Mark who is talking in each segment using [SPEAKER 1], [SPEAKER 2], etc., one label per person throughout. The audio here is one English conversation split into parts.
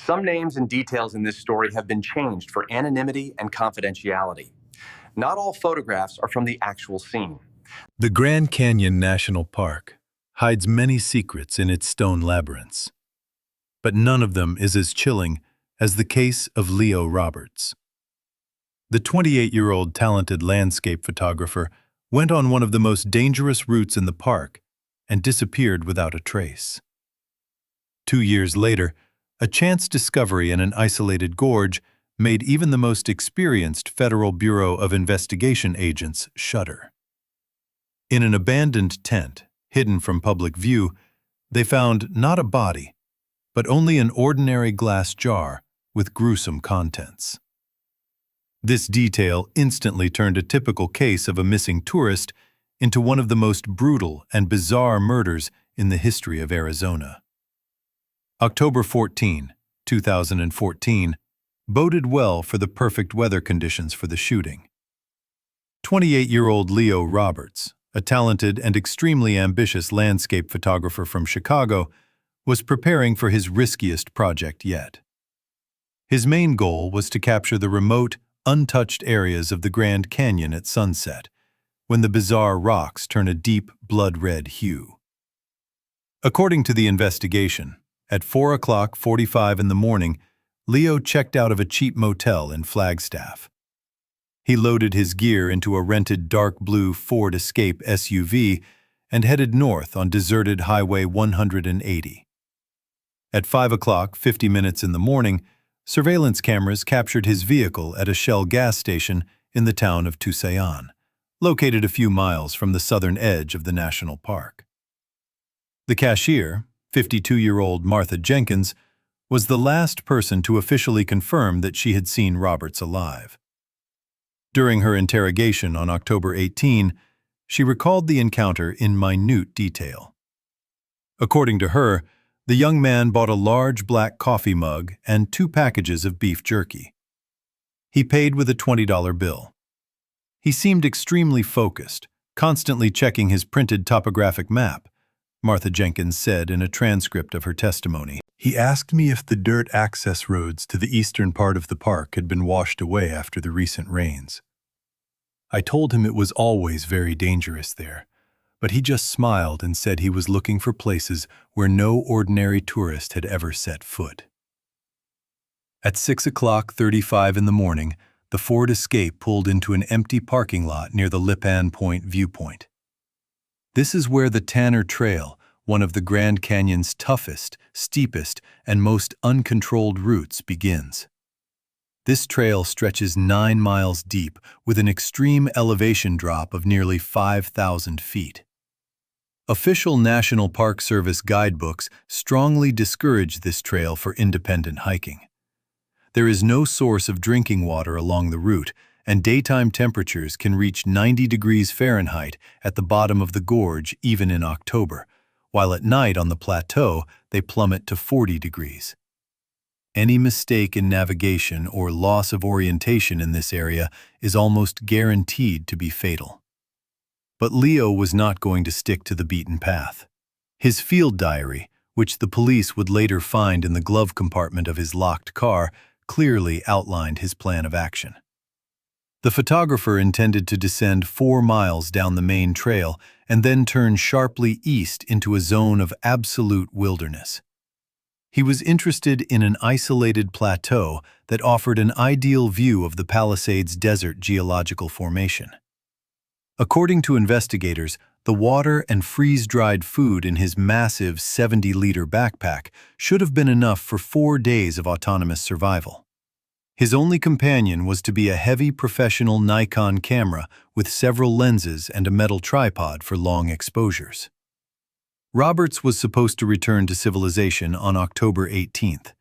[SPEAKER 1] Some names and details in this story have been changed for anonymity and confidentiality. Not all photographs are from the actual scene.
[SPEAKER 2] The Grand Canyon National Park hides many secrets in its stone labyrinths, but none of them is as chilling as the case of Leo Roberts. The 28-year-old talented landscape photographer went on one of the most dangerous routes in the park and disappeared without a trace. 2 years later, a chance discovery in an isolated gorge made even the most experienced Federal Bureau of Investigation agents shudder. In an abandoned tent, hidden from public view, they found not a body, but only an ordinary glass jar with gruesome contents. This detail instantly turned a typical case of a missing tourist into one of the most brutal and bizarre murders in the history of Arizona. October 14, 2014, boded well for the perfect weather conditions for the shooting. 28-year-old Leo Roberts, a talented and extremely ambitious landscape photographer from Chicago, was preparing for his riskiest project yet. His main goal was to capture the remote, untouched areas of the Grand Canyon at sunset, when the bizarre rocks turn a deep, blood-red hue. According to the investigation, at 4:45 in the morning, Leo checked out of a cheap motel in Flagstaff. He loaded his gear into a rented dark blue Ford Escape SUV and headed north on deserted Highway 180. At 5:50 in the morning, surveillance cameras captured his vehicle at a Shell gas station in the town of Tusayan, located a few miles from the southern edge of the national park. The cashier, 52-year-old Martha Jenkins, was the last person to officially confirm that she had seen Roberts alive. During her interrogation on October 18, she recalled the encounter in minute detail. According to her, the young man bought a large black coffee mug and 2 packages of beef jerky. He paid with a $20 bill. He seemed extremely focused, constantly checking his printed topographic map, Martha Jenkins said in a transcript of her testimony. He asked me if the dirt access roads to the eastern part of the park had been washed away after the recent rains. I told him it was always very dangerous there, but he just smiled and said he was looking for places where no ordinary tourist had ever set foot. At 6:35 in the morning, the Ford Escape pulled into an empty parking lot near the Lipan Point viewpoint. This is where the Tanner Trail, one of the Grand Canyon's toughest, steepest, and most uncontrolled routes, begins. This trail stretches 9 miles deep with an extreme elevation drop of nearly 5,000 feet. Official National Park Service guidebooks strongly discourage this trail for independent hiking. There is no source of drinking water along the route, and daytime temperatures can reach 90 degrees Fahrenheit at the bottom of the gorge even in October, while at night on the plateau they plummet to 40 degrees. Any mistake in navigation or loss of orientation in this area is almost guaranteed to be fatal. But Leo was not going to stick to the beaten path. His field diary, which the police would later find in the glove compartment of his locked car, clearly outlined his plan of action. The photographer intended to descend 4 miles down the main trail and then turn sharply east into a zone of absolute wilderness. He was interested in an isolated plateau that offered an ideal view of the Palisades Desert geological formation. According to investigators, the water and freeze-dried food in his massive 70-liter backpack should have been enough for 4 days of autonomous survival. His only companion was to be a heavy professional Nikon camera with several lenses and a metal tripod for long exposures. Roberts was supposed to return to civilization on October 18th.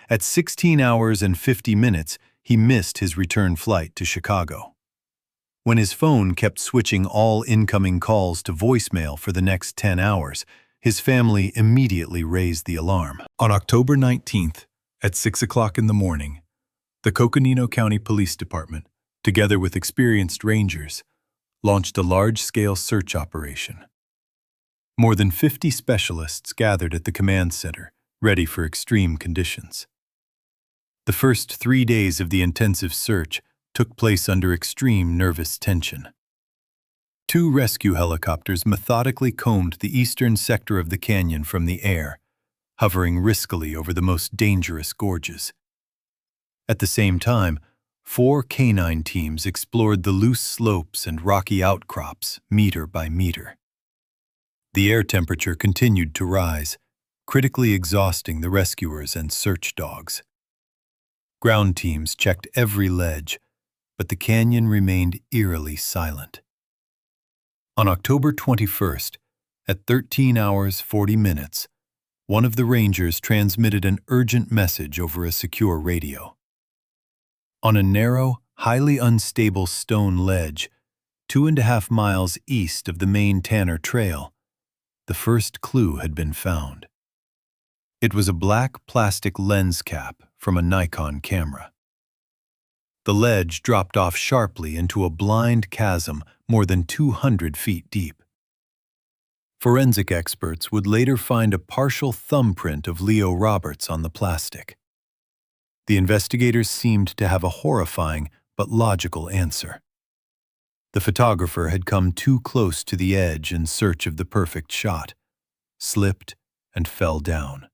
[SPEAKER 2] At 16 hours and 50 minutes, he missed his return flight to Chicago. When his phone kept switching all incoming calls to voicemail for the next 10 hours, his family immediately raised the alarm. On October 19th, at 6 o'clock in the morning, the Coconino County Police Department, together with experienced rangers, launched a large-scale search operation. More than 50 specialists gathered at the command center, ready for extreme conditions. The first 3 days of the intensive search took place under extreme nervous tension. 2 rescue helicopters methodically combed the eastern sector of the canyon from the air, hovering riskily over the most dangerous gorges. At the same time, 4 canine teams explored the loose slopes and rocky outcrops meter by meter. The air temperature continued to rise, critically exhausting the rescuers and search dogs. Ground teams checked every ledge, but the canyon remained eerily silent. On October 21st, at 13 hours 40 minutes, one of the rangers transmitted an urgent message over a secure radio. On a narrow, highly unstable stone ledge, 2.5 miles east of the main Tanner Trail, the first clue had been found. It was a black plastic lens cap from a Nikon camera. The ledge dropped off sharply into a blind chasm more than 200 feet deep. Forensic experts would later find a partial thumbprint of Leo Roberts on the plastic. The investigators seemed to have a horrifying but logical answer. The photographer had come too close to the edge in search of the perfect shot, slipped, and fell down.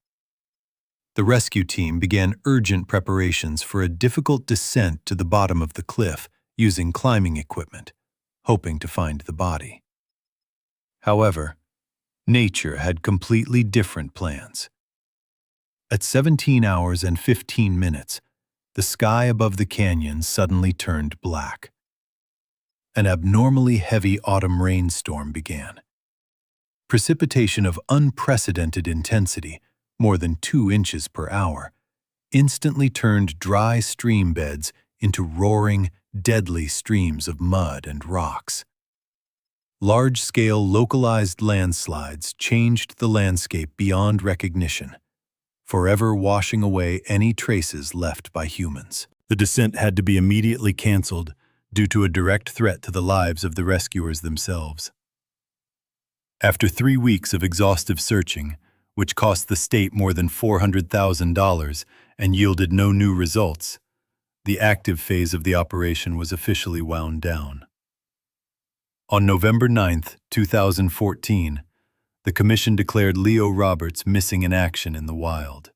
[SPEAKER 2] The rescue team began urgent preparations for a difficult descent to the bottom of the cliff using climbing equipment, hoping to find the body. However, nature had completely different plans. At 17 hours and 15 minutes, the sky above the canyon suddenly turned black. An abnormally heavy autumn rainstorm began. Precipitation of unprecedented intensity, more than 2 inches per hour, instantly turned dry stream beds into roaring, deadly streams of mud and rocks. Large-scale localized landslides changed the landscape beyond recognition, forever washing away any traces left by humans. The descent had to be immediately canceled due to a direct threat to the lives of the rescuers themselves. After 3 weeks of exhaustive searching, which cost the state more than $400,000 and yielded no new results, the active phase of the operation was officially wound down. On November 9, 2014, the Commission declared Leo Roberts missing in action in the wild.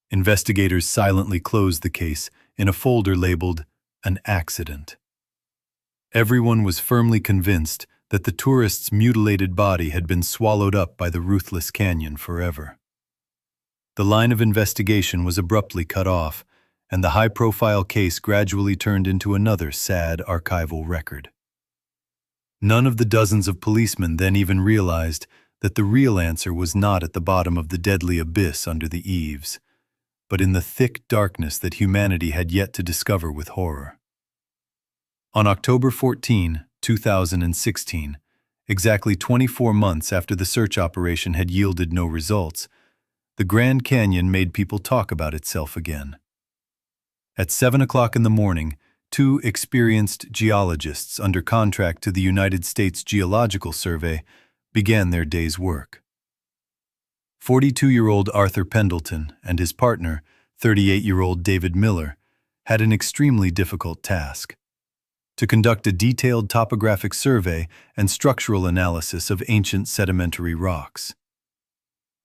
[SPEAKER 2] Investigators silently closed the case in a folder labeled "An Accident." Everyone was firmly convinced that the tourist's mutilated body had been swallowed up by the ruthless canyon forever. The line of investigation was abruptly cut off, and the high-profile case gradually turned into another sad archival record. None of the dozens of policemen then even realized that the real answer was not at the bottom of the deadly abyss under the eaves, but in the thick darkness that humanity had yet to discover with horror. On October 14, 2016, exactly 24 months after the search operation had yielded no results, the Grand Canyon made people talk about itself again. At 7 o'clock in the morning, 2 experienced geologists under contract to the United States Geological Survey began their day's work. 42-year-old Arthur Pendleton and his partner, 38-year-old David Miller, had an extremely difficult task: to conduct a detailed topographic survey and structural analysis of ancient sedimentary rocks.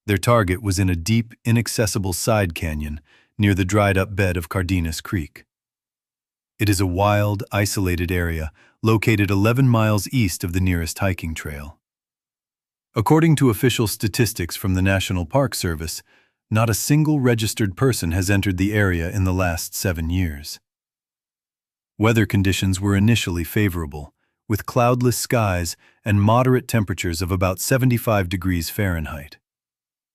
[SPEAKER 2] Their target was in a deep, inaccessible side canyon near the dried-up bed of Cardenas Creek. It is a wild, isolated area located 11 miles east of the nearest hiking trail. According to official statistics from the National Park Service, not a single registered person has entered the area in the last 7 years. Weather conditions were initially favorable, with cloudless skies and moderate temperatures of about 75 degrees Fahrenheit.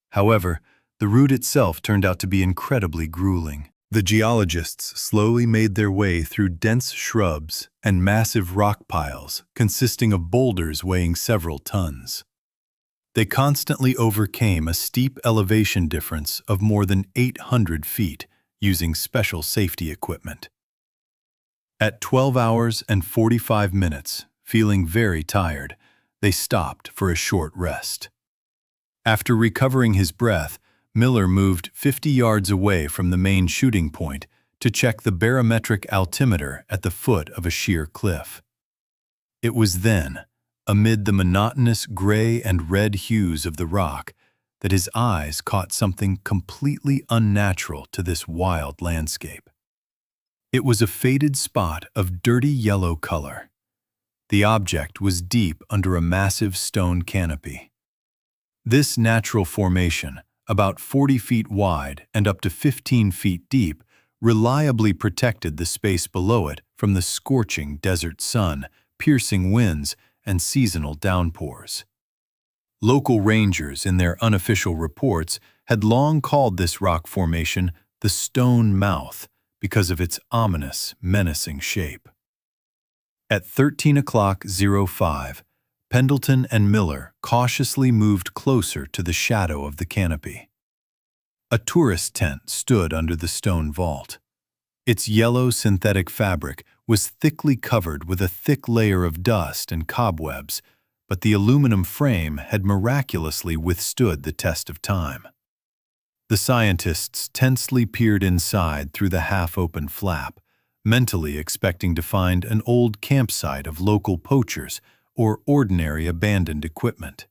[SPEAKER 2] However, the route itself turned out to be incredibly grueling. The geologists slowly made their way through dense shrubs and massive rock piles consisting of boulders weighing several tons. They constantly overcame a steep elevation difference of more than 800 feet using special safety equipment. At 12 hours and 45 minutes, feeling very tired, they stopped for a short rest. After recovering his breath, Miller moved 50 yards away from the main shooting point to check the barometric altimeter at the foot of a sheer cliff. It was then, amid the monotonous gray and red hues of the rock, that his eyes caught something completely unnatural to this wild landscape. It was a faded spot of dirty yellow color. The object was deep under a massive stone canopy. This natural formation, about 40 feet wide and up to 15 feet deep, reliably protected the space below it from the scorching desert sun, piercing winds, and seasonal downpours. Local rangers, in their unofficial reports, had long called this rock formation the Stone Mouth because of its ominous, menacing shape. At 13:05, Pendleton and Miller cautiously moved closer to the shadow of the canopy. A tourist tent stood under the stone vault. Its yellow synthetic fabric was thickly covered with a thick layer of dust and cobwebs, but the aluminum frame had miraculously withstood the test of time. The scientists tensely peered inside through the half-open flap, mentally expecting to find an old campsite of local poachers or ordinary abandoned equipment.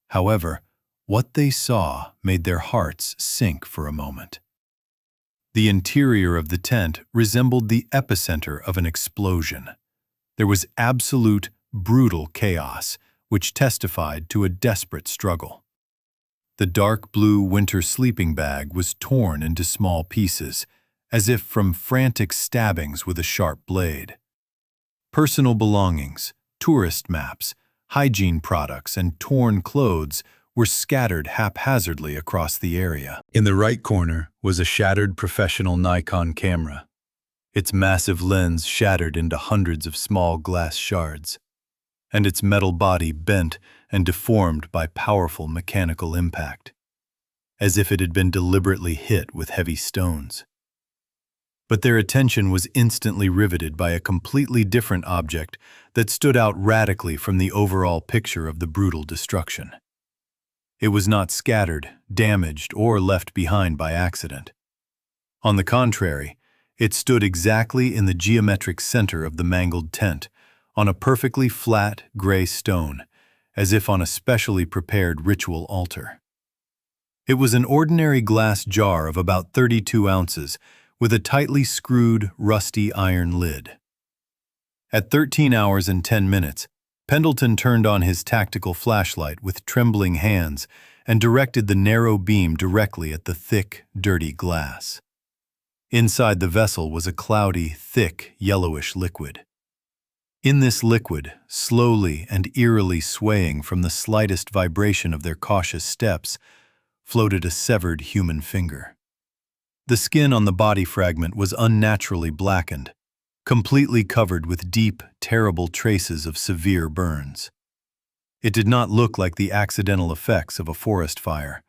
[SPEAKER 2] However, what they saw made their hearts sink for a moment. The interior of the tent resembled the epicenter of an explosion. There was absolute, brutal chaos, which testified to a desperate struggle. The dark blue winter sleeping bag was torn into small pieces, as if from frantic stabbings with a sharp blade. Personal belongings, tourist maps, hygiene products, and torn clothes were scattered haphazardly across the area. In the right corner was a shattered professional Nikon camera, its massive lens shattered into hundreds of small glass shards, and its metal body bent and deformed by powerful mechanical impact, as if it had been deliberately hit with heavy stones. But their attention was instantly riveted by a completely different object that stood out radically from the overall picture of the brutal destruction. It was not scattered, damaged, or left behind by accident. On the contrary, it stood exactly in the geometric center of the mangled tent, on a perfectly flat, gray stone, as if on a specially prepared ritual altar. It was an ordinary glass jar of about 32 ounces, with a tightly screwed, rusty iron lid. At 13 hours and 10 minutes, Pendleton turned on his tactical flashlight with trembling hands and directed the narrow beam directly at the thick, dirty glass. Inside the vessel was a cloudy, thick, yellowish liquid. In this liquid, slowly and eerily swaying from the slightest vibration of their cautious steps, floated a severed human finger. The skin on the body fragment was unnaturally blackened, completely covered with deep, terrible traces of severe burns. It did not look like the accidental effects of a forest fire.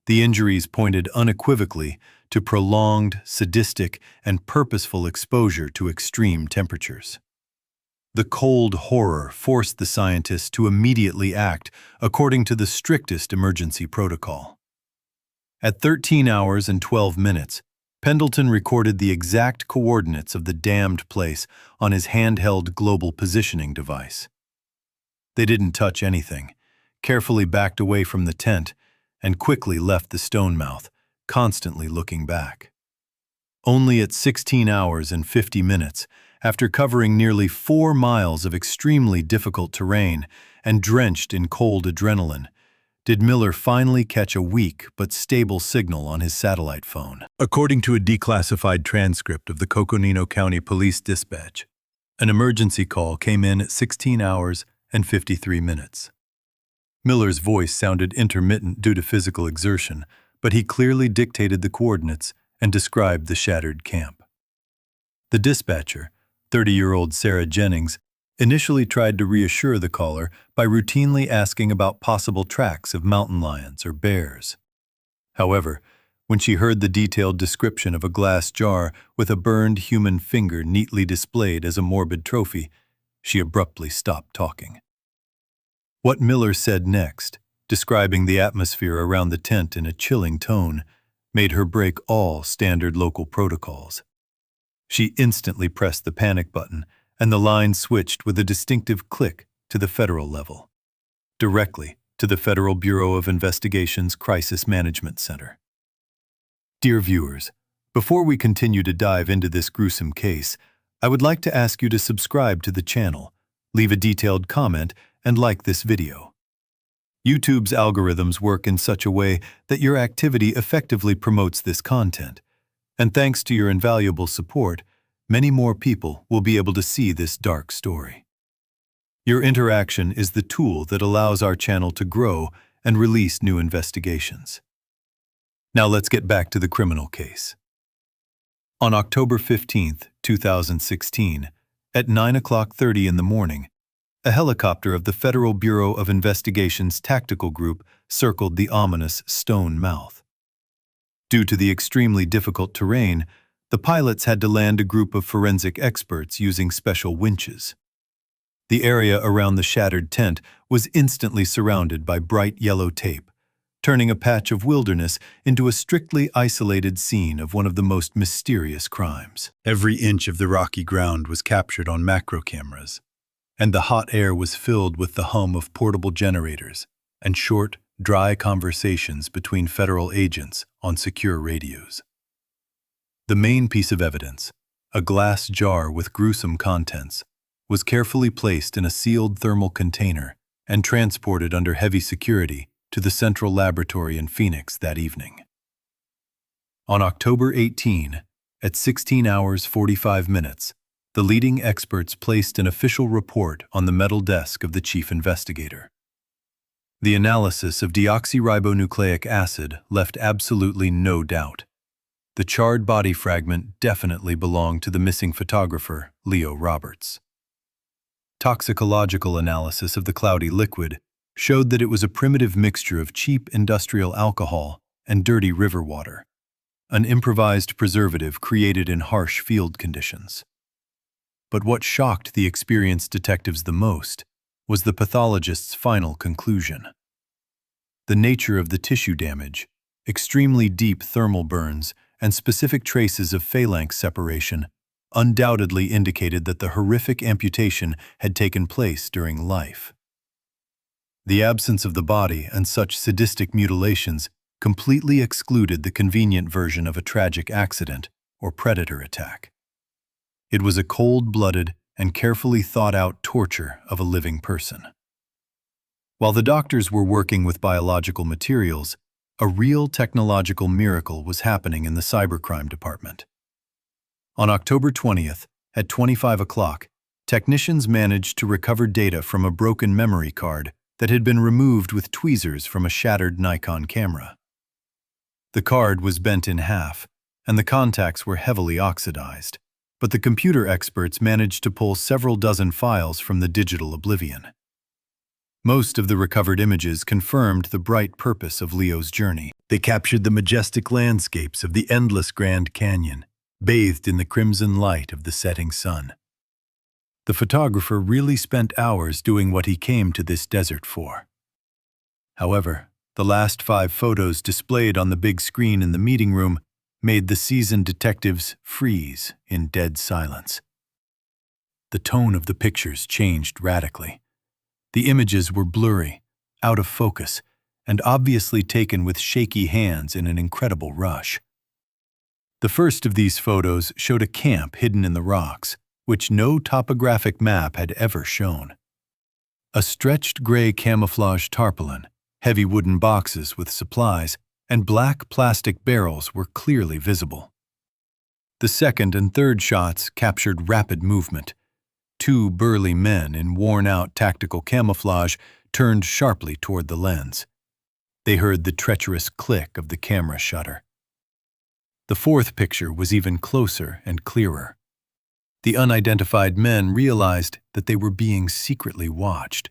[SPEAKER 2] The injuries pointed unequivocally to prolonged, sadistic, and purposeful exposure to extreme temperatures. The cold horror forced the scientists to immediately act according to the strictest emergency protocol. At 13 hours and 12 minutes, Pendleton recorded the exact coordinates of the damned place on his handheld global positioning device. They didn't touch anything, carefully backed away from the tent, and quickly left the stone mouth, constantly looking back. Only at 16 hours and 50 minutes, after covering nearly 4 miles of extremely difficult terrain and drenched in cold adrenaline, did Miller finally catch a weak but stable signal on his satellite phone. According to a declassified transcript of the Coconino County Police Dispatch, an emergency call came in at 16 hours and 53 minutes. Miller's voice sounded intermittent due to physical exertion, but he clearly dictated the coordinates and described the shattered camp. The dispatcher, 30-year-old Sarah Jennings, initially tried to reassure the caller by routinely asking about possible tracks of mountain lions or bears. However, when she heard the detailed description of a glass jar with a burned human finger neatly displayed as a morbid trophy, she abruptly stopped talking. What Miller said next describing the atmosphere around the tent in a chilling tone, made her break all standard local protocols. She instantly pressed the panic button, and the line switched with a distinctive click to the federal level, directly to the Federal Bureau of Investigation's Crisis Management Center. Dear viewers, before we continue to dive into this gruesome case, I would like to ask you to subscribe to the channel, leave a detailed comment, and like this video. YouTube's algorithms work in such a way that your activity effectively promotes this content, and thanks to your invaluable support, many more people will be able to see this dark story. Your interaction is the tool that allows our channel to grow and release new investigations. Now let's get back to the criminal case. On October 15, 2016, at 9:30 in the morning, a helicopter of the Federal Bureau of Investigation's tactical group circled the ominous Stone Mouth. Due to the extremely difficult terrain, the pilots had to land a group of forensic experts using special winches. The area around the shattered tent was instantly surrounded by bright yellow tape, turning a patch of wilderness into a strictly isolated scene of one of the most mysterious crimes. Every inch of the rocky ground was captured on macro cameras, and the hot air was filled with the hum of portable generators and short, dry conversations between federal agents on secure radios. The main piece of evidence, a glass jar with gruesome contents, was carefully placed in a sealed thermal container and transported under heavy security to the Central Laboratory in Phoenix that evening. On October 18, at 16 hours 45 minutes, the leading experts placed an official report on the metal desk of the chief investigator. The analysis of deoxyribonucleic acid left absolutely no doubt. The charred body fragment definitely belonged to the missing photographer, Leo Roberts. Toxicological analysis of the cloudy liquid showed that it was a primitive mixture of cheap industrial alcohol and dirty river water, an improvised preservative created in harsh field conditions. But what shocked the experienced detectives the most was the pathologist's final conclusion. The nature of the tissue damage, extremely deep thermal burns, and specific traces of phalanx separation undoubtedly indicated that the horrific amputation had taken place during life. The absence of the body and such sadistic mutilations completely excluded the convenient version of a tragic accident or predator attack. It was a cold-blooded and carefully thought-out torture of a living person. While the doctors were working with biological materials, a real technological miracle was happening in the cybercrime department. On October 20th, at 25 o'clock, technicians managed to recover data from a broken memory card that had been removed with tweezers from a shattered Nikon camera. The card was bent in half, and the contacts were heavily oxidized, but the computer experts managed to pull several dozen files from the digital oblivion. Most of the recovered images confirmed the bright purpose of Leo's journey. They captured the majestic landscapes of the endless Grand Canyon, bathed in the crimson light of the setting sun. The photographer really spent hours doing what he came to this desert for. However, the last 5 photos displayed on the big screen in the meeting room made the seasoned detectives freeze in dead silence. The tone of the pictures changed radically. The images were blurry, out of focus, and obviously taken with shaky hands in an incredible rush. The first of these photos showed a camp hidden in the rocks, which no topographic map had ever shown. A stretched gray camouflage tarpaulin, heavy wooden boxes with supplies, and black plastic barrels were clearly visible. The second and third shots captured rapid movement. 2 burly men in worn-out tactical camouflage turned sharply toward the lens. They heard the treacherous click of the camera shutter. The fourth picture was even closer and clearer. The unidentified men realized that they were being secretly watched.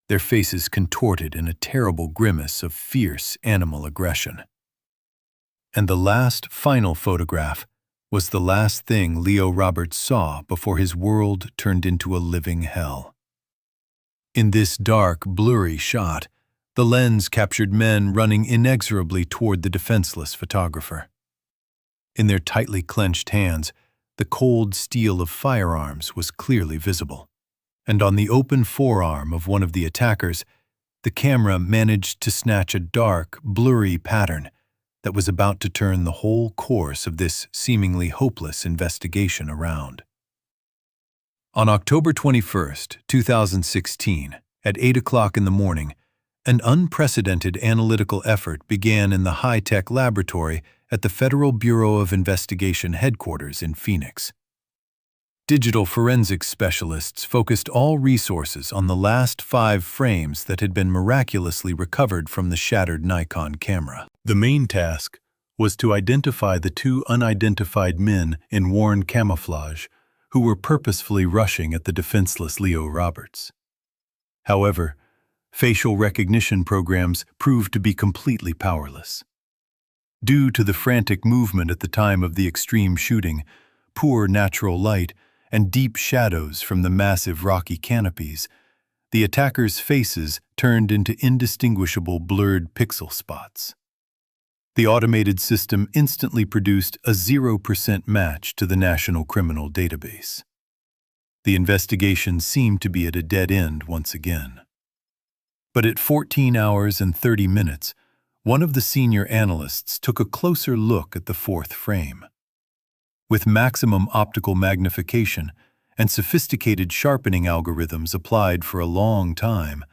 [SPEAKER 2] Their faces contorted in a terrible grimace of fierce animal aggression. And the last, final photograph was the last thing Leo Roberts saw before his world turned into a living hell. In this dark, blurry shot, The lens captured men running inexorably toward the defenseless photographer. In their tightly clenched hands, the cold steel of firearms was clearly visible, and on the open forearm of one of the attackers, the camera managed to snatch a dark, blurry pattern that was about to turn the whole course of this seemingly hopeless investigation around. On October 21st, 2016, at 8 o'clock in the morning, an unprecedented analytical effort began in the high-tech laboratory at the Federal Bureau of Investigation headquarters in Phoenix. Digital forensics specialists focused all resources on the last 5 frames that had been miraculously recovered from the shattered Nikon camera. The main task was to identify the 2 unidentified men in worn camouflage who were purposefully rushing at the defenseless Leo Roberts. However, facial recognition programs proved to be completely powerless. Due to the frantic movement at the time of the extreme shooting, poor natural light, and deep shadows from the massive rocky canopies, the attackers' faces turned into indistinguishable blurred pixel spots. The automated system instantly produced a 0% match to the National Criminal Database. The investigation seemed to be at a dead end once again. But at 14 hours and 30 minutes, one of the senior analysts took a closer look at the 4th frame. With maximum optical magnification and sophisticated sharpening algorithms applied for a long time,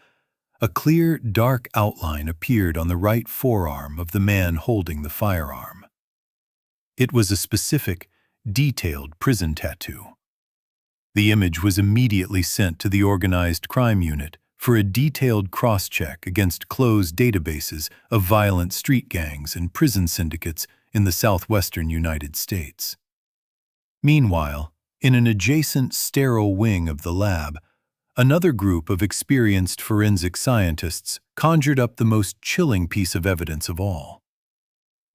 [SPEAKER 2] a clear, dark outline appeared on the right forearm of the man holding the firearm. It was a specific, detailed prison tattoo. The image was immediately sent to the Organized Crime Unit for a detailed cross-check against closed databases of violent street gangs and prison syndicates in the southwestern United States. Meanwhile, in an adjacent sterile wing of the lab, another group of experienced forensic scientists conjured up the most chilling piece of evidence of all.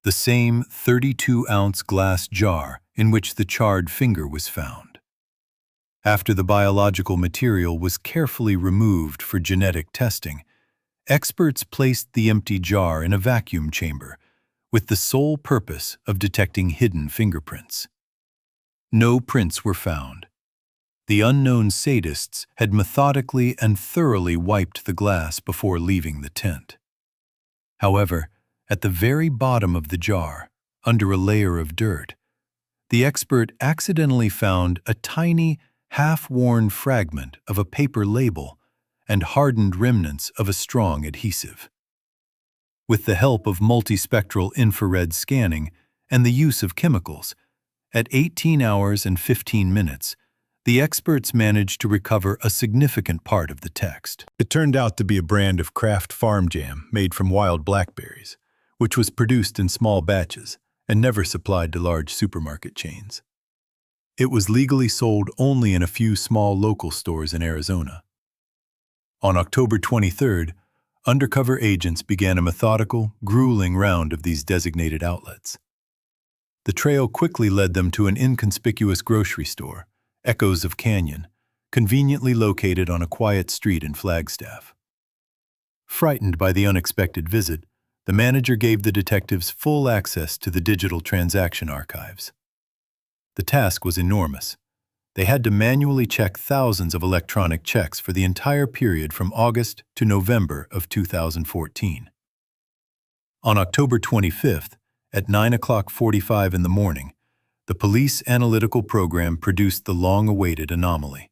[SPEAKER 2] The same 32-ounce glass jar in which the charred finger was found. After the biological material was carefully removed for genetic testing, experts placed the empty jar in a vacuum chamber with the sole purpose of detecting hidden fingerprints. No prints were found. The unknown sadists had methodically and thoroughly wiped the glass before leaving the tent. However, at the very bottom of the jar, under a layer of dirt, the expert accidentally found a tiny, half-worn fragment of a paper label and hardened remnants of a strong adhesive. With the help of multispectral infrared scanning and the use of chemicals, at 18 hours and 15 minutes, the experts managed to recover a significant part of the text. It turned out to be a brand of Kraft farm jam made from wild blackberries, which was produced in small batches and never supplied to large supermarket chains. It was legally sold only in a few small local stores in Arizona. On October 23rd, undercover agents began a methodical, grueling round of these designated outlets. The trail quickly led them to an inconspicuous grocery store, Echoes of Canyon, conveniently located on a quiet street in Flagstaff. Frightened by the unexpected visit, the manager gave the detectives full access to the digital transaction archives. The task was enormous. They had to manually check thousands of electronic checks for the entire period from August to November of 2014. On October 25th, at 9:45 in the morning, the police analytical program produced the long-awaited anomaly.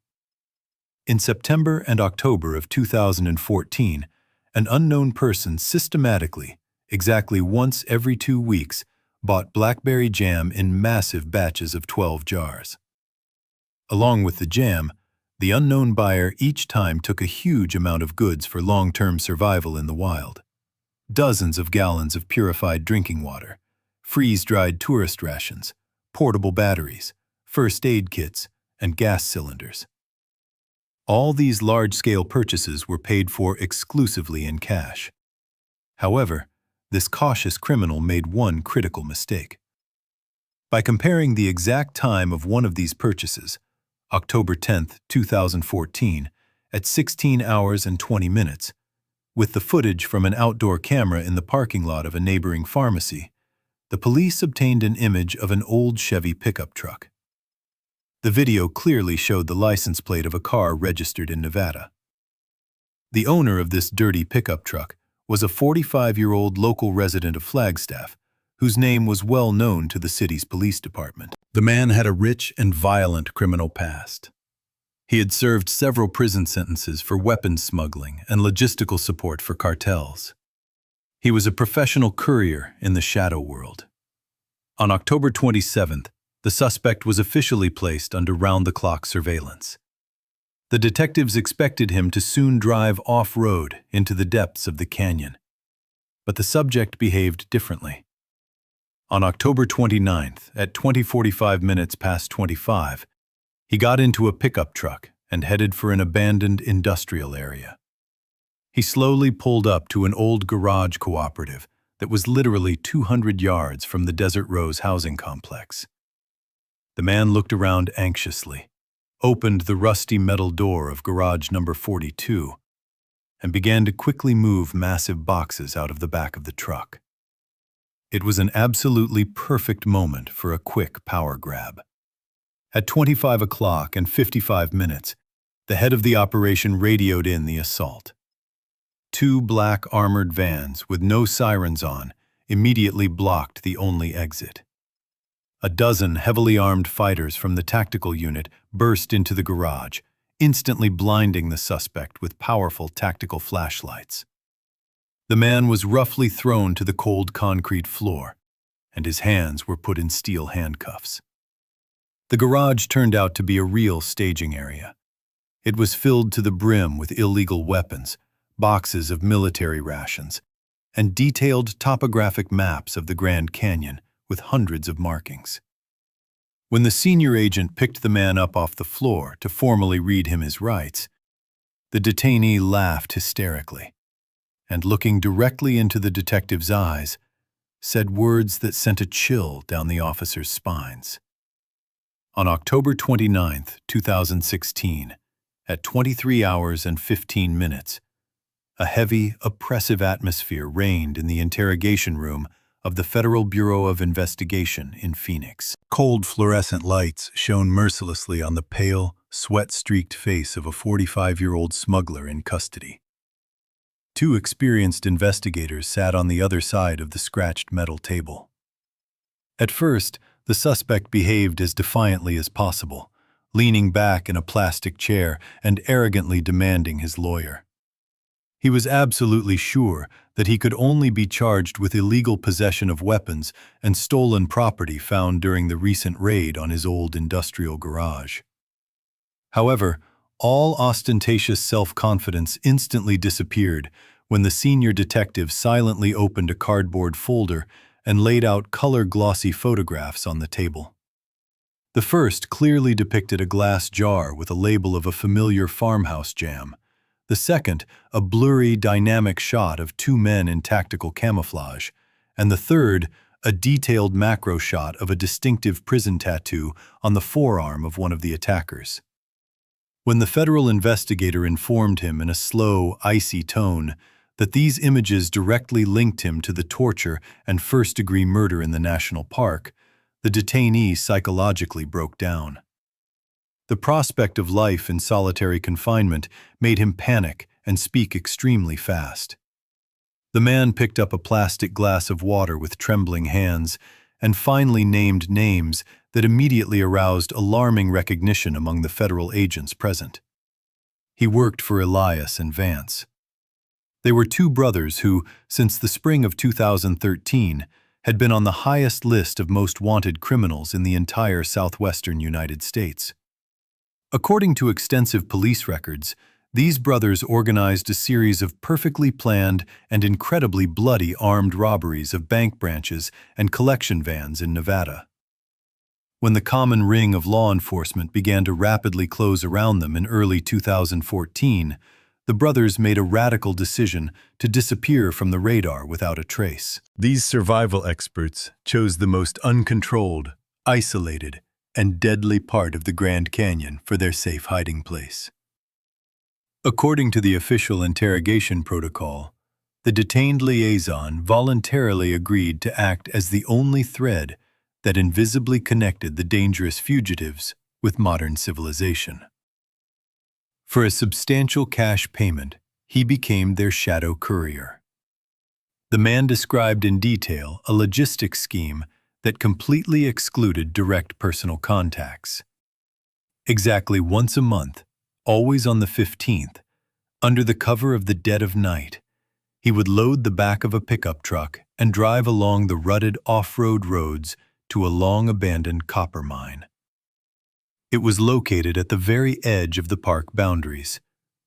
[SPEAKER 2] In September and October of 2014, an unknown person systematically, exactly once every 2 weeks, bought blackberry jam in massive batches of 12 jars. Along with the jam, the unknown buyer each time took a huge amount of goods for long-term survival in the wild. Dozens of gallons of purified drinking water, freeze-dried tourist rations, portable batteries, first aid kits, and gas cylinders. All these large-scale purchases were paid for exclusively in cash. However, this cautious criminal made one critical mistake. By comparing the exact time of one of these purchases, October 10, 2014, at 16 hours and 20 minutes, With the footage from an outdoor camera in the parking lot of a neighboring pharmacy, the police obtained an image of an old Chevy pickup truck. The video clearly showed the license plate of a car registered in Nevada. The owner of this dirty pickup truck was a 45-year-old local resident of Flagstaff, whose name was well known to the city's police department. The man had a rich and violent criminal past. He had served several prison sentences for weapons smuggling and logistical support for cartels. He was a professional courier in the shadow world. On October 27th, the suspect was officially placed under round-the-clock surveillance. The detectives expected him to soon drive off-road into the depths of the canyon. But the subject behaved differently. On October 29th, at 20:45 minutes past 25, he got into a pickup truck and headed for an abandoned industrial area. He slowly pulled up to an old garage cooperative that was literally 200 yards from the Desert Rose housing complex. The man looked around anxiously, opened the rusty metal door of garage number 42, and began to quickly move massive boxes out of the back of the truck. It was an absolutely perfect moment for a quick power grab. At 25 o'clock and 55 minutes, the head of the operation radioed in the assault. 2 black armored vans with no sirens on immediately blocked the only exit. A dozen heavily armed fighters from the tactical unit burst into the garage, instantly blinding the suspect with powerful tactical flashlights. The man was roughly thrown to the cold concrete floor, and his hands were put in steel handcuffs. The garage turned out to be a real staging area. It was filled to the brim with illegal weapons, boxes of military rations, and detailed topographic maps of the Grand Canyon with hundreds of markings. When the senior agent picked the man up off the floor to formally read him his rights, the detainee laughed hysterically, and looking directly into the detective's eyes, said words that sent a chill down the officer's spines. On October 29, 2016, at 23 hours and 15 minutes, a heavy, oppressive atmosphere reigned in the interrogation room of the Federal Bureau of Investigation in Phoenix. Cold fluorescent lights shone mercilessly on the pale, sweat-streaked face of a 45-year-old smuggler in custody. 2 experienced investigators sat on the other side of the scratched metal table. At first, the suspect behaved as defiantly as possible, leaning back in a plastic chair and arrogantly demanding his lawyer. He was absolutely sure that he could only be charged with illegal possession of weapons and stolen property found during the recent raid on his old industrial garage. However, all ostentatious self-confidence instantly disappeared when the senior detective silently opened a cardboard folder and laid out color-glossy photographs on the table. The first clearly depicted a glass jar with a label of a familiar farmhouse jam. The second, a blurry, dynamic shot of 2 men in tactical camouflage, and the third, a detailed macro shot of a distinctive prison tattoo on the forearm of one of the attackers. When the federal investigator informed him in a slow, icy tone that these images directly linked him to the torture and first-degree murder in the national park, the detainee psychologically broke down. The prospect of life in solitary confinement made him panic and speak extremely fast. The man picked up a plastic glass of water with trembling hands and finally named names that immediately aroused alarming recognition among the federal agents present. He worked for Elias and Vance. They were 2 brothers who, since the spring of 2013, had been on the highest list of most wanted criminals in the entire southwestern United States. According to extensive police records, these brothers organized a series of perfectly planned and incredibly bloody armed robberies of bank branches and collection vans in Nevada. When the common ring of law enforcement began to rapidly close around them in early 2014, the brothers made a radical decision to disappear from the radar without a trace. These survival experts chose the most uncontrolled, isolated, and deadly part of the Grand Canyon for their safe hiding place. According to the official interrogation protocol, the detained liaison voluntarily agreed to act as the only thread that invisibly connected the dangerous fugitives with modern civilization. For a substantial cash payment, he became their shadow courier. The man described in detail a logistics scheme that completely excluded direct personal contacts. Exactly once a month, always on the 15th, under the cover of the dead of night, he would load the back of a pickup truck and drive along the rutted off-road roads to a long-abandoned copper mine. It was located at the very edge of the park boundaries,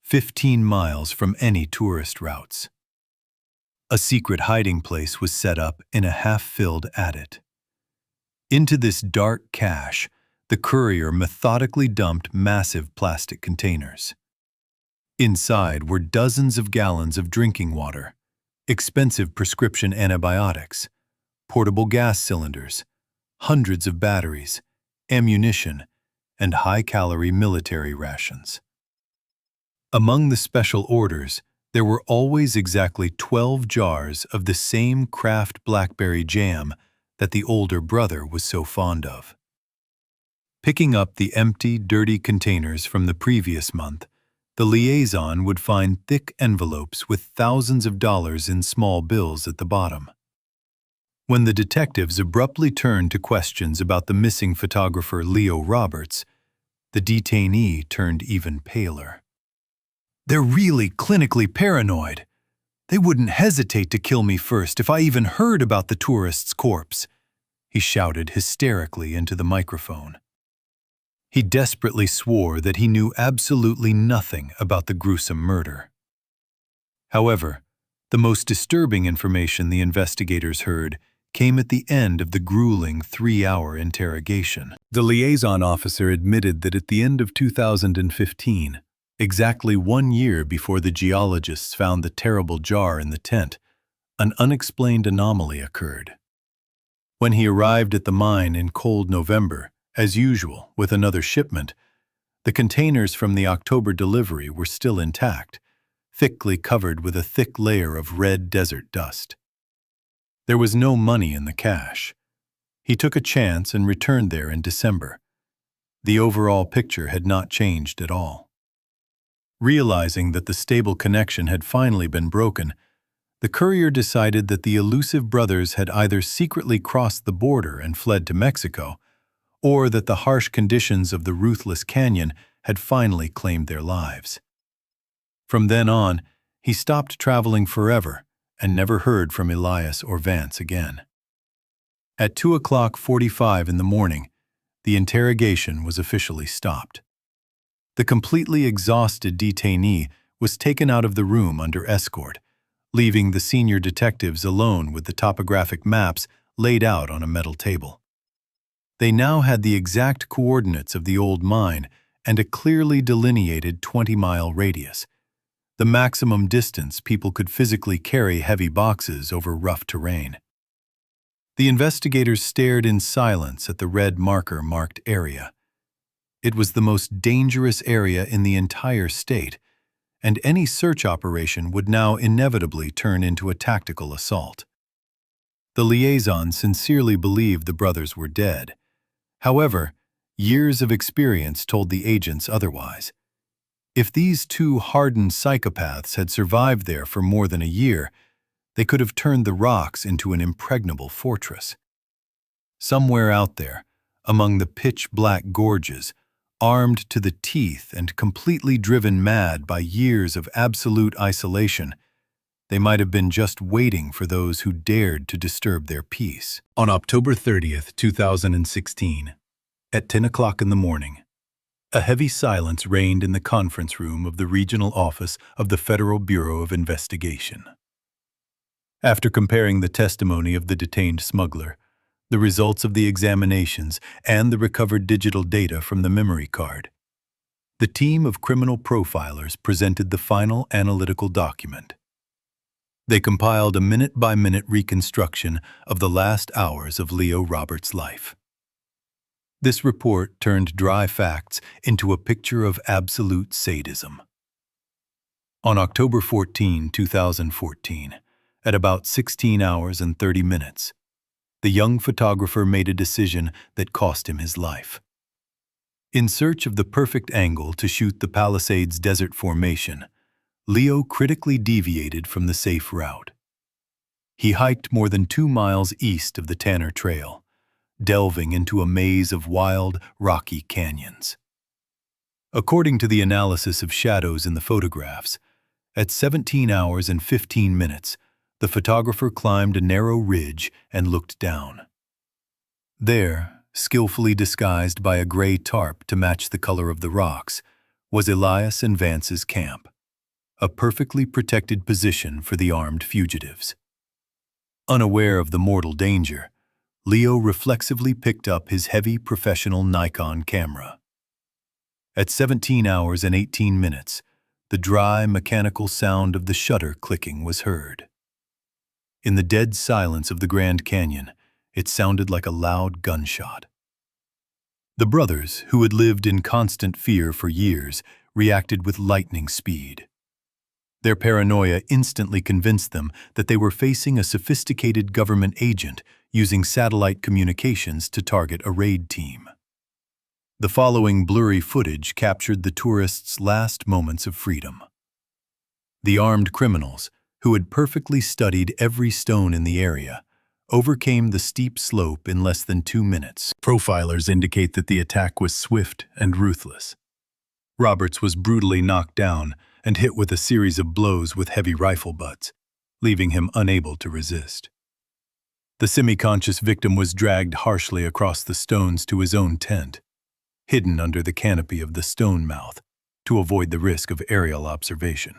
[SPEAKER 2] 15 miles from any tourist routes. A secret hiding place was set up in a half-filled adit. Into this dark cache, the courier methodically dumped massive plastic containers. Inside were dozens of gallons of drinking water, expensive prescription antibiotics, portable gas cylinders, hundreds of batteries, ammunition, and high-calorie military rations. Among the special orders, there were always exactly 12 jars of the same Kraft blackberry jam that the older brother was so fond of. Picking up the empty, dirty containers from the previous month, the liaison would find thick envelopes with thousands of dollars in small bills at the bottom. When the detectives abruptly turned to questions about the missing photographer Leo Roberts, the detainee turned even paler. "They're really clinically paranoid. They wouldn't hesitate to kill me first if I even heard about the tourist's corpse," he shouted hysterically into the microphone. He desperately swore that he knew absolutely nothing about the gruesome murder. However, the most disturbing information the investigators heard came at the end of the grueling 3-hour interrogation. The liaison officer admitted that at the end of 2015, exactly 1 year before the geologists found the terrible jar in the tent, an unexplained anomaly occurred. When he arrived at the mine in cold November, as usual with another shipment, the containers from the October delivery were still intact, thickly covered with a thick layer of red desert dust. There was no money in the cache. He took a chance and returned there in December. The overall picture had not changed at all. Realizing that the stable connection had finally been broken, the courier decided that the elusive brothers had either secretly crossed the border and fled to Mexico, or that the harsh conditions of the ruthless canyon had finally claimed their lives. From then on, he stopped traveling forever and never heard from Elias or Vance again. At 2:45 in the morning, the interrogation was officially stopped. The completely exhausted detainee was taken out of the room under escort, leaving the senior detectives alone with the topographic maps laid out on a metal table. They now had the exact coordinates of the old mine and a clearly delineated 20-mile radius, the maximum distance people could physically carry heavy boxes over rough terrain. The investigators stared in silence at the red marker-marked area. It was the most dangerous area in the entire state, and any search operation would now inevitably turn into a tactical assault. The liaison sincerely believed the brothers were dead. However, years of experience told the agents otherwise. If these two hardened psychopaths had survived there for more than a year, they could have turned the rocks into an impregnable fortress. Somewhere out there, among the pitch-black gorges, armed to the teeth and completely driven mad by years of absolute isolation, they might have been just waiting for those who dared to disturb their peace. On October 30th, 2016, at 10 o'clock in the morning, a heavy silence reigned in the conference room of the regional office of the Federal Bureau of Investigation. After comparing the testimony of the detained smuggler, the results of the examinations, and the recovered digital data from the memory card, the team of criminal profilers presented the final analytical document. They compiled a minute-by-minute reconstruction of the last hours of Leo Roberts' life. This report turned dry facts into a picture of absolute sadism. On October 14, 2014, at about 16 hours and 30 minutes, the young photographer made a decision that cost him his life. In search of the perfect angle to shoot the Palisades Desert Formation, Leo critically deviated from the safe route. He hiked more than 2 miles east of the Tanner Trail, delving into a maze of wild, rocky canyons. According to the analysis of shadows in the photographs, at 17 hours and 15 minutes, the photographer climbed a narrow ridge and looked down. There, skillfully disguised by a gray tarp to match the color of the rocks, was Elias and Vance's camp, a perfectly protected position for the armed fugitives. Unaware of the mortal danger, Leo reflexively picked up his heavy professional Nikon camera. At 17 hours and 18 minutes, the dry, mechanical sound of the shutter clicking was heard. In the dead silence of the Grand Canyon, it sounded like a loud gunshot. The brothers, who had lived in constant fear for years, reacted with lightning speed. Their paranoia instantly convinced them that they were facing a sophisticated government agent using satellite communications to target a raid team. The following blurry footage captured the tourists' last moments of freedom. The armed criminals, who had perfectly studied every stone in the area, overcame the steep slope in less than 2 minutes. Profilers indicate that the attack was swift and ruthless. Roberts was brutally knocked down and hit with a series of blows with heavy rifle butts, leaving him unable to resist. The semi-conscious victim was dragged harshly across the stones to his own tent, hidden under the canopy of the stone mouth to avoid the risk of aerial observation.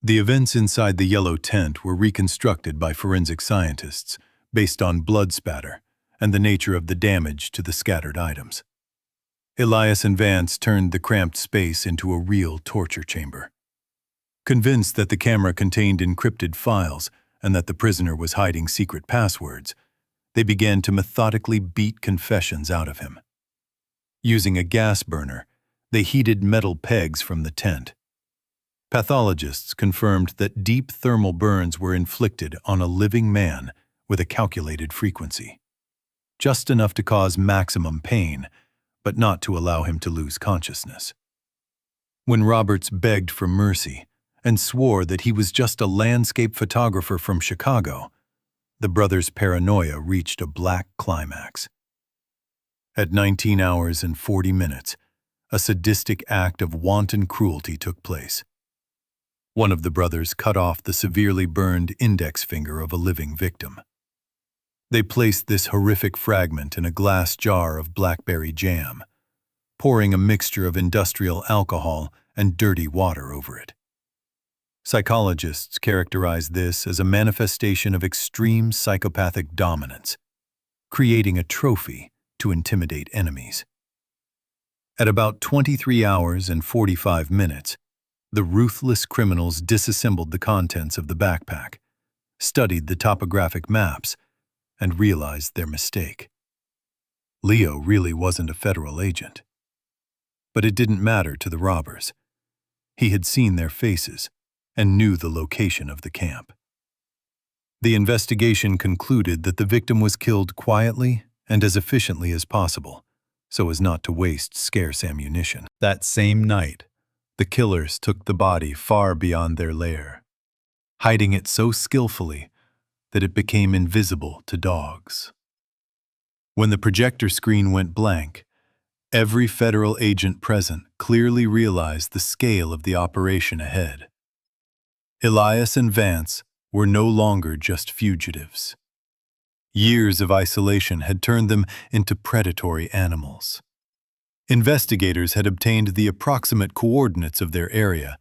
[SPEAKER 2] The events inside the yellow tent were reconstructed by forensic scientists based on blood spatter and the nature of the damage to the scattered items. Elias and Vance turned the cramped space into a real torture chamber. Convinced that the camera contained encrypted files and that the prisoner was hiding secret passwords, they began to methodically beat confessions out of him. Using a gas burner, they heated metal pegs from the tent. Pathologists confirmed that deep thermal burns were inflicted on a living man with a calculated frequency, just enough to cause maximum pain, but not to allow him to lose consciousness. When Roberts begged for mercy and swore that he was just a landscape photographer from Chicago, the brothers' paranoia reached a black climax. At 19 hours and 40 minutes, a sadistic act of wanton cruelty took place. One of the brothers cut off the severely burned index finger of a living victim. They placed this horrific fragment in a glass jar of blackberry jam, pouring a mixture of industrial alcohol and dirty water over it. Psychologists characterize this as a manifestation of extreme psychopathic dominance, creating a trophy to intimidate enemies. At about 23 hours and 45 minutes, the ruthless criminals disassembled the contents of the backpack, studied the topographic maps, and realized their mistake. Leo really wasn't a federal agent. But it didn't matter to the robbers. He had seen their faces and knew the location of the camp. The investigation concluded that the victim was killed quietly and as efficiently as possible, so as not to waste scarce ammunition. That same night, the killers took the body far beyond their lair, hiding it so skillfully that it became invisible to dogs. When the projector screen went blank, every federal agent present clearly realized the scale of the operation ahead. Elias and Vance were no longer just fugitives. Years of isolation had turned them into predatory animals. Investigators had obtained the approximate coordinates of their area,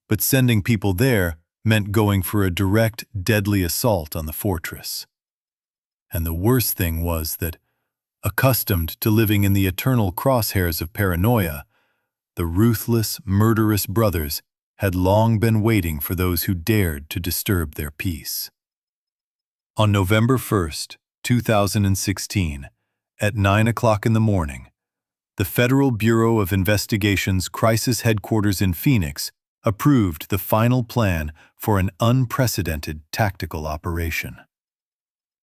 [SPEAKER 2] but sending people there meant going for a direct, deadly assault on the fortress. And the worst thing was that, accustomed to living in the eternal crosshairs of paranoia, the ruthless, murderous brothers had long been waiting for those who dared to disturb their peace. On November 1st, 2016, at 9 o'clock in the morning, the Federal Bureau of Investigation's crisis headquarters in Phoenix approved the final plan for an unprecedented tactical operation.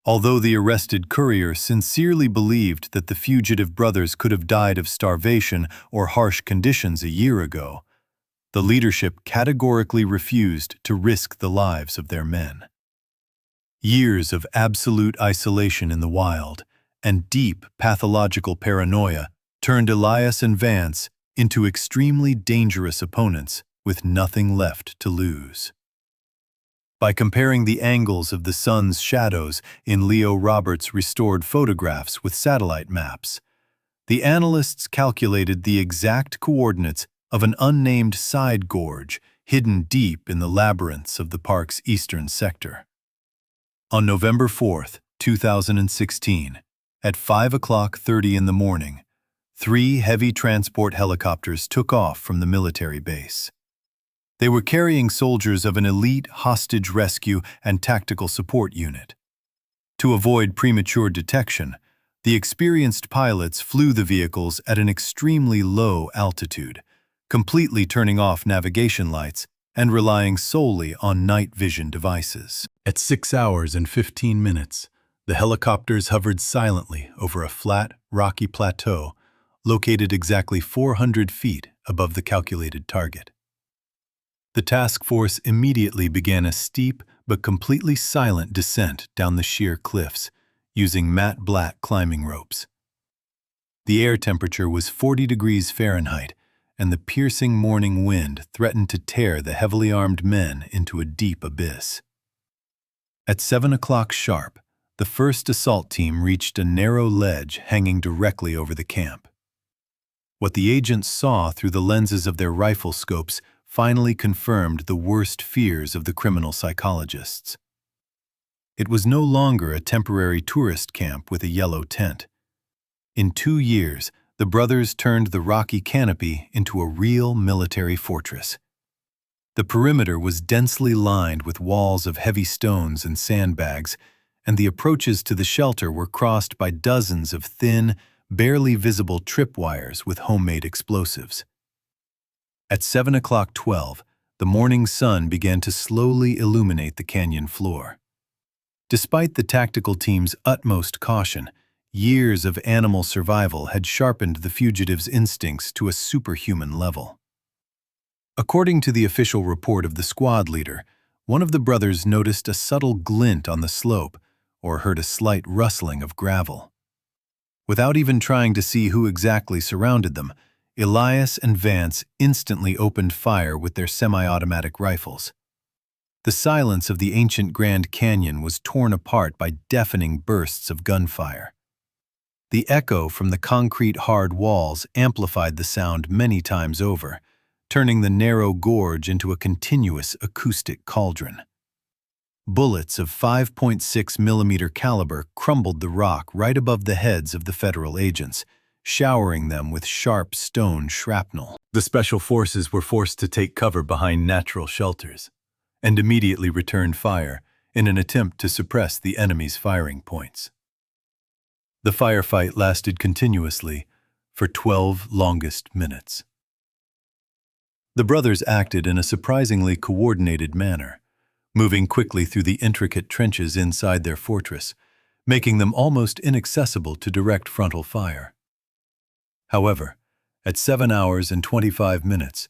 [SPEAKER 2] Although the arrested courier sincerely believed that the fugitive brothers could have died of starvation or harsh conditions a year ago, the leadership categorically refused to risk the lives of their men. Years of absolute isolation in the wild and deep pathological paranoia turned Elias and Vance into extremely dangerous opponents with nothing left to lose. By comparing the angles of the sun's shadows in Leo Roberts' restored photographs with satellite maps, the analysts calculated the exact coordinates of an unnamed side gorge hidden deep in the labyrinths of the park's eastern sector. On November 4, 2016, at 5:30 in the morning, 3 heavy transport helicopters took off from the military base. They were carrying soldiers of an elite hostage rescue and tactical support unit. To avoid premature detection, the experienced pilots flew the vehicles at an extremely low altitude, completely turning off navigation lights and relying solely on night vision devices. At 6 hours and 15 minutes, the helicopters hovered silently over a flat, rocky plateau located exactly 400 feet above the calculated target. The task force immediately began a steep but completely silent descent down the sheer cliffs, using matte black climbing ropes. The air temperature was 40 degrees Fahrenheit, and the piercing morning wind threatened to tear the heavily armed men into a deep abyss. At 7 o'clock sharp, the first assault team reached a narrow ledge hanging directly over the camp. What the agents saw through the lenses of their rifle scopes finally confirmed the worst fears of the criminal psychologists. It was no longer a temporary tourist camp with a yellow tent. In 2 years, the brothers turned the rocky canopy into a real military fortress. The perimeter was densely lined with walls of heavy stones and sandbags, and the approaches to the shelter were crossed by dozens of thin, barely visible tripwires with homemade explosives. At 7:12, the morning sun began to slowly illuminate the canyon floor. Despite the tactical team's utmost caution, years of animal survival had sharpened the fugitives' instincts to a superhuman level. According to the official report of the squad leader, one of the brothers noticed a subtle glint on the slope or heard a slight rustling of gravel. Without even trying to see who exactly surrounded them, Elias and Vance instantly opened fire with their semi-automatic rifles. The silence of the ancient Grand Canyon was torn apart by deafening bursts of gunfire. The echo from the concrete hard walls amplified the sound many times over, turning the narrow gorge into a continuous acoustic cauldron. Bullets of 5.6 millimeter caliber crumbled the rock right above the heads of the federal agents, showering them with sharp stone shrapnel. The special forces were forced to take cover behind natural shelters and immediately returned fire in an attempt to suppress the enemy's firing points. The firefight lasted continuously for 12 longest minutes. The brothers acted in a surprisingly coordinated manner, moving quickly through the intricate trenches inside their fortress, making them almost inaccessible to direct frontal fire. However, at 7 hours and 25 minutes,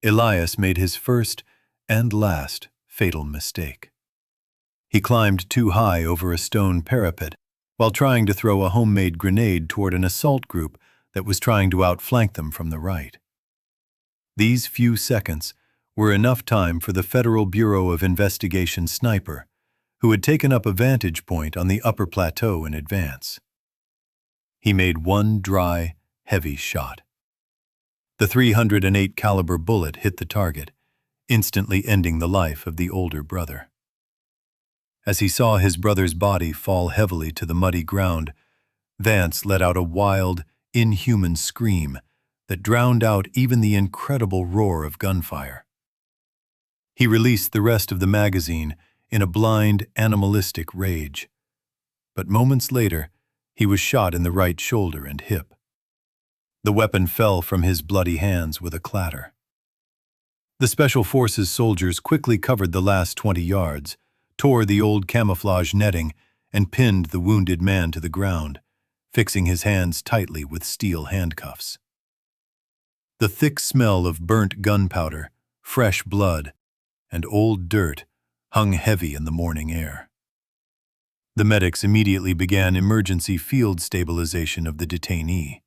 [SPEAKER 2] Elias made his first and last fatal mistake. He climbed too high over a stone parapet while trying to throw a homemade grenade toward an assault group that was trying to outflank them from the right. These few seconds were enough time for the Federal Bureau of Investigation sniper, who had taken up a vantage point on the upper plateau in advance. He made one dry, heavy shot. The .308 caliber bullet hit the target, instantly ending the life of the older brother. As he saw his brother's body fall heavily to the muddy ground, Vance let out a wild, inhuman scream that drowned out even the incredible roar of gunfire. He released the rest of the magazine in a blind, animalistic rage. But moments later, he was shot in the right shoulder and hip. The weapon fell from his bloody hands with a clatter. The Special Forces soldiers quickly covered the last 20 yards, tore the old camouflage netting, and pinned the wounded man to the ground, fixing his hands tightly with steel handcuffs. The thick smell of burnt gunpowder, fresh blood, and old dirt hung heavy in the morning air. The medics immediately began emergency field stabilization of the detainee.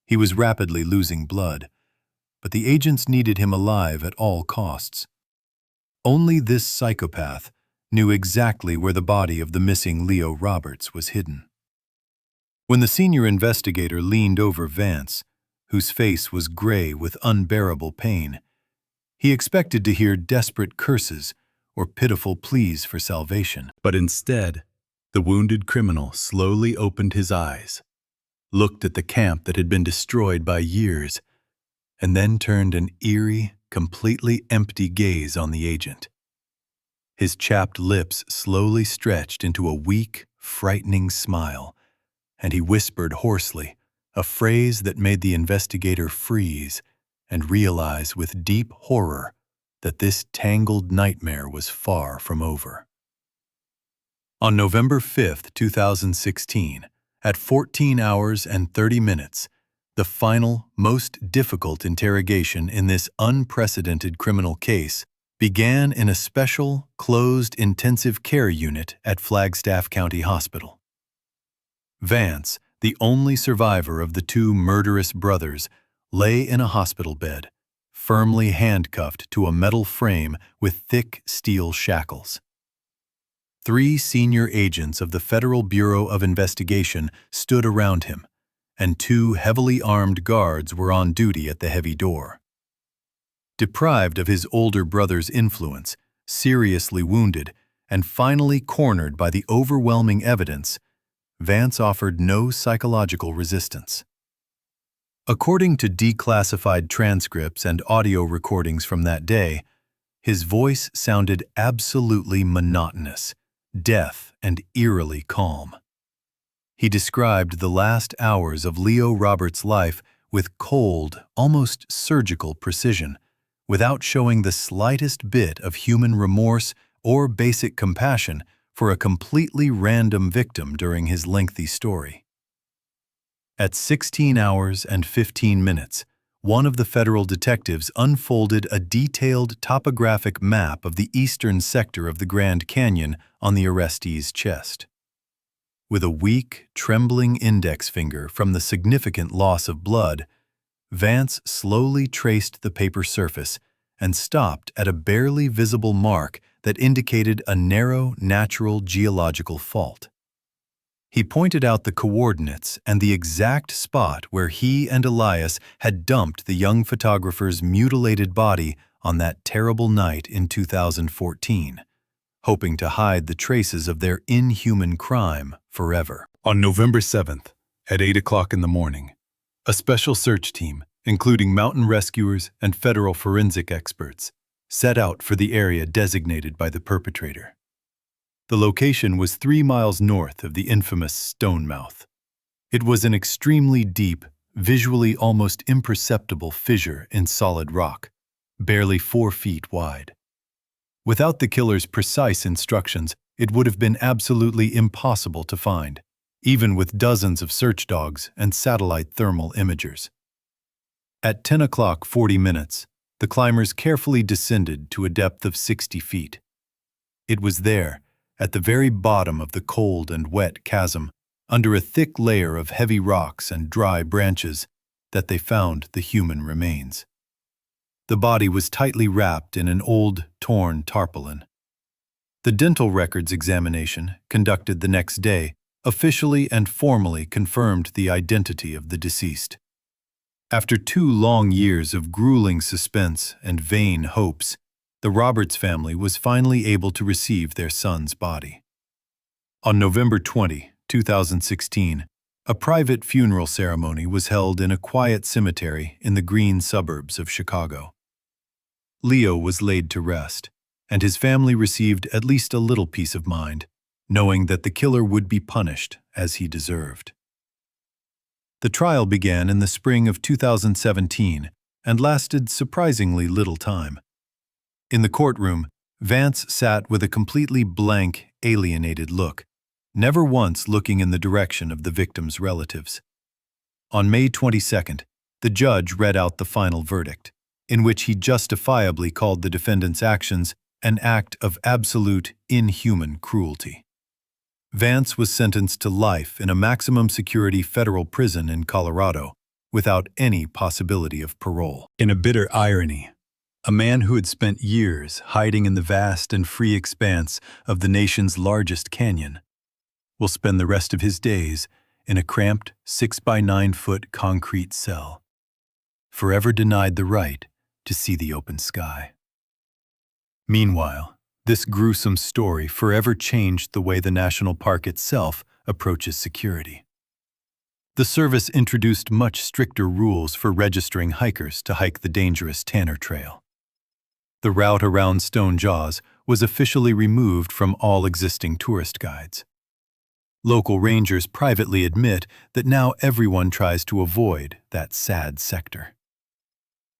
[SPEAKER 2] He was rapidly losing blood, but the agents needed him alive at all costs. Only this psychopath knew exactly where the body of the missing Leo Roberts was hidden. When the senior investigator leaned over Vance, whose face was gray with unbearable pain, he expected to hear desperate curses or pitiful pleas for salvation. But instead, the wounded criminal slowly opened his eyes, looked at the camp that had been destroyed by years, and then turned an eerie, completely empty gaze on the agent. His chapped lips slowly stretched into a weak, frightening smile, and he whispered hoarsely, a phrase that made the investigator freeze and realize with deep horror that this tangled nightmare was far from over. On November 5, 2016, at 14 hours and 30 minutes, the final, most difficult interrogation in this unprecedented criminal case began in a special, closed intensive care unit at Flagstaff County Hospital. Vance, the only survivor of the two murderous brothers, lay in a hospital bed, firmly handcuffed to a metal frame with thick steel shackles. 3 senior agents of the Federal Bureau of Investigation stood around him, and 2 heavily armed guards were on duty at the heavy door. Deprived of his older brother's influence, seriously wounded, and finally cornered by the overwhelming evidence, Vance offered no psychological resistance. According to declassified transcripts and audio recordings from that day, his voice sounded absolutely monotonous, deaf and eerily calm. He described the last hours of Leo Roberts' life with cold, almost surgical precision, without showing the slightest bit of human remorse or basic compassion for a completely random victim during his lengthy story. At 16 hours and 15 minutes, one of the federal detectives unfolded a detailed topographic map of the eastern sector of the Grand Canyon on the arrestee's chest. With a weak, trembling index finger from the significant loss of blood, Vance slowly traced the paper surface and stopped at a barely visible mark that indicated a narrow natural geological fault. He pointed out the coordinates and the exact spot where he and Elias had dumped the young photographer's mutilated body on that terrible night in 2014, hoping to hide the traces of their inhuman crime forever. On November 7th, at 8 o'clock in the morning, a special search team, including mountain rescuers and federal forensic experts, set out for the area designated by the perpetrator. The location was 3 miles north of the infamous Stone Mouth. It was an extremely deep, visually almost imperceptible fissure in solid rock, barely 4 feet wide. Without the killer's precise instructions, it would have been absolutely impossible to find, even with dozens of search dogs and satellite thermal imagers. At 10 o'clock 40 minutes, the climbers carefully descended to a depth of 60 feet. It was there, at the very bottom of the cold and wet chasm, under a thick layer of heavy rocks and dry branches, that they found the human remains. The body was tightly wrapped in an old, torn tarpaulin. The dental records examination, conducted the next day, officially and formally confirmed the identity of the deceased. After 2 long years of grueling suspense and vain hopes, the Roberts family was finally able to receive their son's body. On November 20, 2016, a private funeral ceremony was held in a quiet cemetery in the green suburbs of Chicago. Leo was laid to rest, and his family received at least a little peace of mind, knowing that the killer would be punished as he deserved. The trial began in the spring of 2017 and lasted surprisingly little time. In the courtroom, Vance sat with a completely blank, alienated look, never once looking in the direction of the victim's relatives. On May 22nd, the judge read out the final verdict, in which he justifiably called the defendant's actions an act of absolute, inhuman cruelty. Vance was sentenced to life in a maximum security federal prison in Colorado, without any possibility of parole. In a bitter irony, a man who had spent years hiding in the vast and free expanse of the nation's largest canyon will spend the rest of his days in a cramped 6-by-9-foot concrete cell, forever denied the right to see the open sky. Meanwhile, this gruesome story forever changed the way the national park itself approaches security. The service introduced much stricter rules for registering hikers to hike the dangerous Tanner Trail. The route around Stone Jaws was officially removed from all existing tourist guides. Local rangers privately admit that now everyone tries to avoid that sad sector.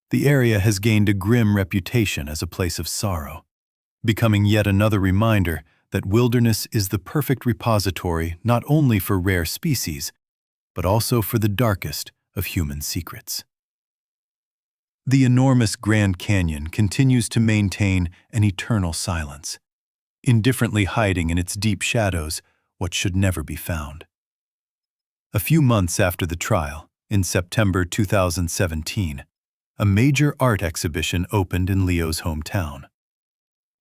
[SPEAKER 2] The area has gained a grim reputation as a place of sorrow, becoming yet another reminder that wilderness is the perfect repository not only for rare species, but also for the darkest of human secrets. The enormous Grand Canyon continues to maintain an eternal silence, indifferently hiding in its deep shadows what should never be found. A few months after the trial, in September 2017, a major art exhibition opened in Leo's hometown.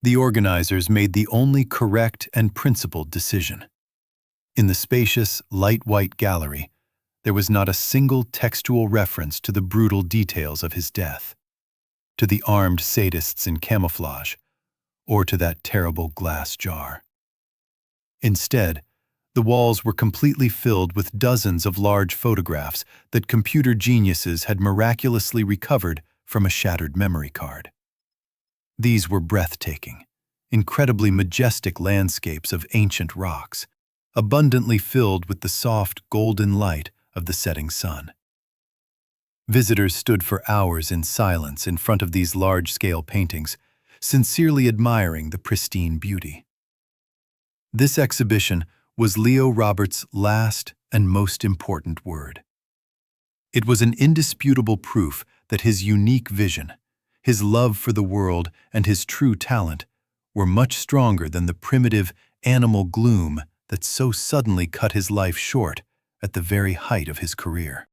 [SPEAKER 2] The organizers made the only correct and principled decision. In the spacious, light-white gallery, there was not a single textual reference to the brutal details of his death, to the armed sadists in camouflage, or to that terrible glass jar. Instead, the walls were completely filled with dozens of large photographs that computer geniuses had miraculously recovered from a shattered memory card. These were breathtaking, incredibly majestic landscapes of ancient rocks, abundantly filled with the soft, golden light of the setting sun. Visitors stood for hours in silence in front of these large-scale paintings, sincerely admiring the pristine beauty. This exhibition was Leo Roberts' last and most important word. It was an indisputable proof that his unique vision, his love for the world, and his true talent were much stronger than the primitive, animal gloom that so suddenly cut his life short at the very height of his career.